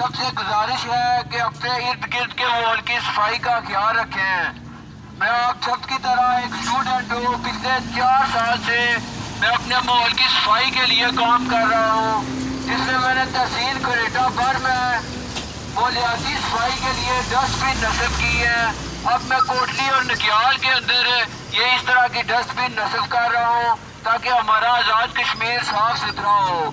سب سے گزارش ہے کہ اپنے ارد گرد کے ماحول کی صفائی کا خیال رکھیں۔ میں آپ سب کی طرح ایک اسٹوڈنٹ ہوں۔ پچھلے 4 سال سے میں اپنے ماحول کی صفائی کے لیے کام کر رہا ہوں، جس میں میں نے تحصیل کوئٹہ بھر میں ماحولیاتی صفائی کے لیے ڈسٹ بن نصب کی ہے۔ اب میں کوٹلی اور نکیال کے اندر یہ اس طرح کی ڈسٹ بن نصب کر رہا ہوں تاکہ ہمارا آزاد کشمیر صاف ستھرا ہو۔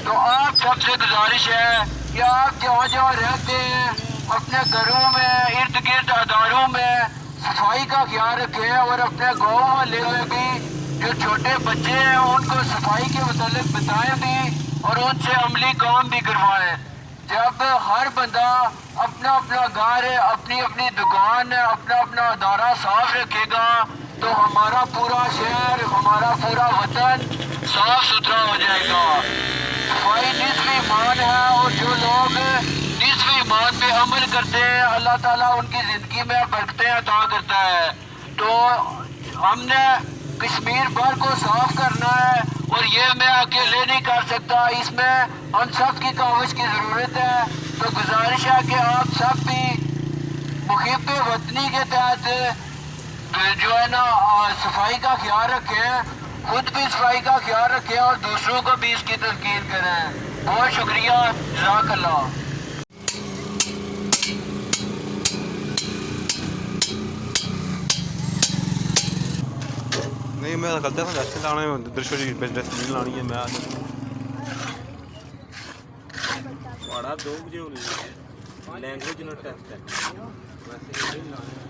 تو آپ سب سے گزارش ہے کہ آپ جہاں جہاں رہتے ہیں اپنے گھروں میں ارد گرد اداروں میں صفائی کا خیال رکھیں، اور اپنے گاؤں محلے میں بھی جو چھوٹے بچے ہیں ان کو صفائی کے متعلق بتائیں بھی اور ان سے عملی کام بھی کروائیں۔ جب ہر بندہ اپنا اپنا گھر، اپنی اپنی دکان، اپنا اپنا ادارہ صاف رکھے گا تو ہمارا پورا شہر، ہمارا پورا وطن صاف ستھرا ہو جائے گا۔ صفائی نصف ایمان ہے، اور جو لوگ نصف ایمان پہ عمل کرتے ہیں اللہ تعالیٰ ان کی زندگی میں برکتیں عطا کرتا ہے۔ تو ہم نے کشمیر بھر کو صاف کرنا ہے، اور یہ میں اکیلے نہیں کر سکتا، اس میں ہم سب کی کاوش کی ضرورت ہے۔ تو گزارش ہے کہ آپ سب بھی محب وطنی کے تحت جو ہے نا صفائی کا خیال رکھیں، خود بھی صفائی کا خیال رکھیں اور دوسروں کو بھی اس کی تلقین کریں۔ بہت شکریہ، جزاک اللہ۔ نہیں میں کرتا تھا ڈسٹ لانے میں درشو جی ڈسٹ نہیں لانی ہے میں بڑا 2 بجے ہونی ہے لینگویج نو ٹیسٹ ہے ویسے نہیں لانے